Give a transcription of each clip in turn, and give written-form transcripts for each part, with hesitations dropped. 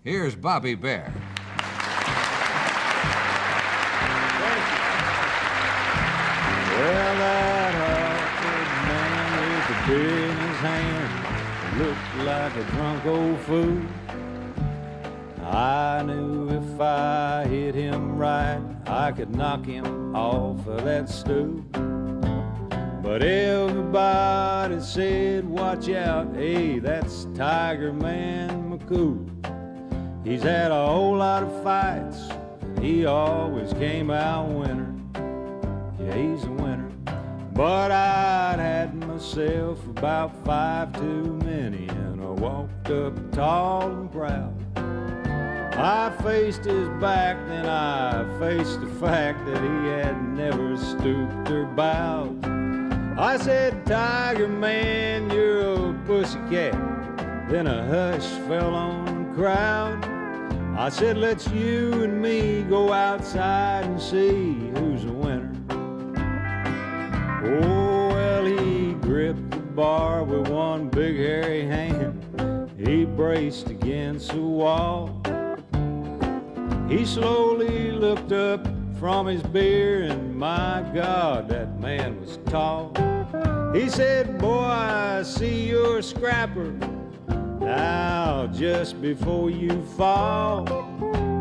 Here's Bobby Bare. Well, that awkward man with the beer in his hand looked like a drunk old fool. I knew if I hit him right, I could knock him off of that stool. But everybody said, watch out, hey, that's Tiger Man McCool. He's had a whole lot of fights, and he always came out winner. Yeah, he's a winner. But I'd had myself about 5 too many, and I walked up tall and proud. I faced his back, then I faced the fact that he had never stooped or bowed. I said, Tiger Man, you're a pussycat. Then a hush fell on the crowd. I said, let's you and me go outside and see who's the winner. Oh, well, he gripped the bar with one big hairy hand. He braced against the wall. He slowly looked up from his beer, and my God, that man was tall. He said, boy, I see you're a scrapper. Now, just before you fall,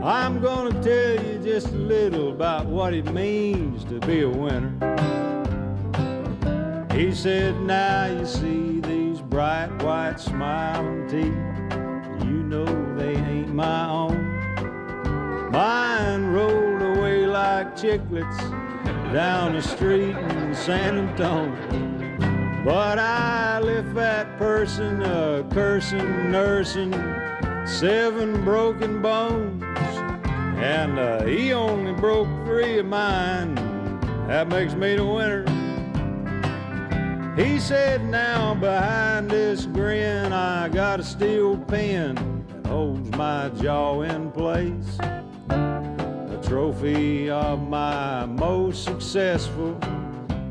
I'm gonna tell you just a little about what it means to be a winner. He said, now you see these bright white smiling teeth, you know they ain't my own. Mine rolled away like chiclets down the street in San Antonio. But I left that person a cursing, nursing 7 broken bones. And he only broke 3 of mine. That makes me the winner. He said, now behind this grin, I got a steel pen that holds my jaw in place. A trophy of my most successful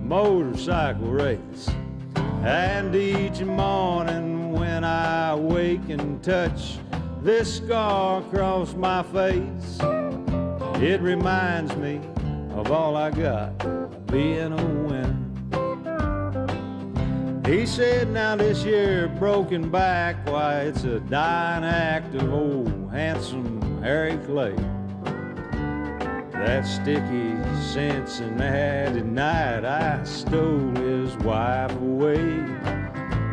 motorcycle race. And each morning when I wake and touch this scar across my face, it reminds me of all I got, being a winner. He said, now this here broken back, why, it's a dying act of old handsome Harry Clay. That sticky Cincinnati night, I stole his wife away.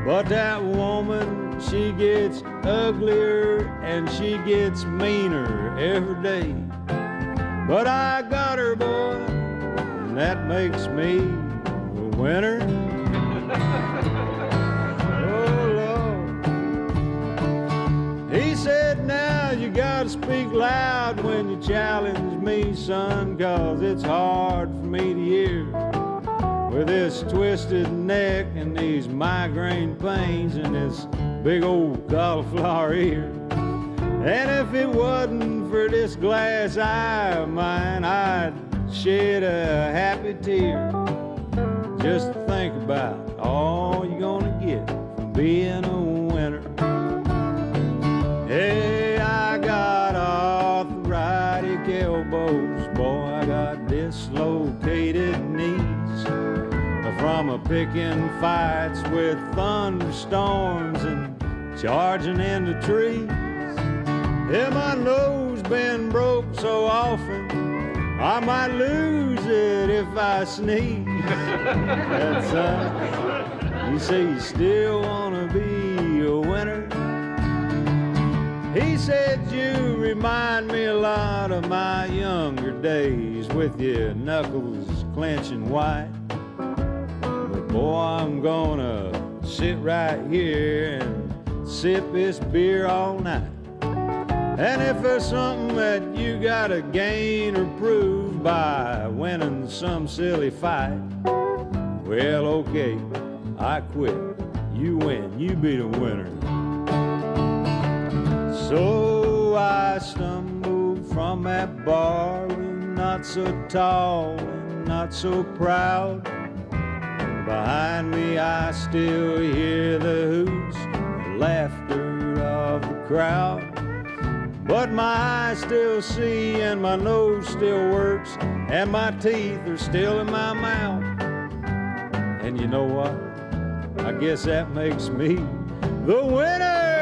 But that woman, she gets uglier and she gets meaner every day. But I got her, boy, and that makes me the winner. He said, now you gotta speak loud when you challenge me, son, 'cause it's hard for me to hear with this twisted neck and these migraine pains and this big old cauliflower ear. And if it wasn't for this glass eye of mine, I'd shed a happy tear. Just think about all you're gonna get from being a winner. Hey, I got arthritic elbows, boy, I got dislocated knees from a picking fights with thunderstorms and charging into trees. Yeah, my nose been broke so often I might lose it if I sneeze. That's you say you still wanna be a winner. He said, you remind me a lot of my younger days with your knuckles clenching white. But boy, I'm gonna sit right here and sip this beer all night. And if there's something that you gotta gain or prove by winning some silly fight, well, okay, I quit. You win, you be the winner. So I stumbled from that bar, not so tall and not so proud. Behind me I still hear the hoots, the laughter of the crowd. But my eyes still see and my nose still works and my teeth are still in my mouth. And you know what? I guess that makes me the winner.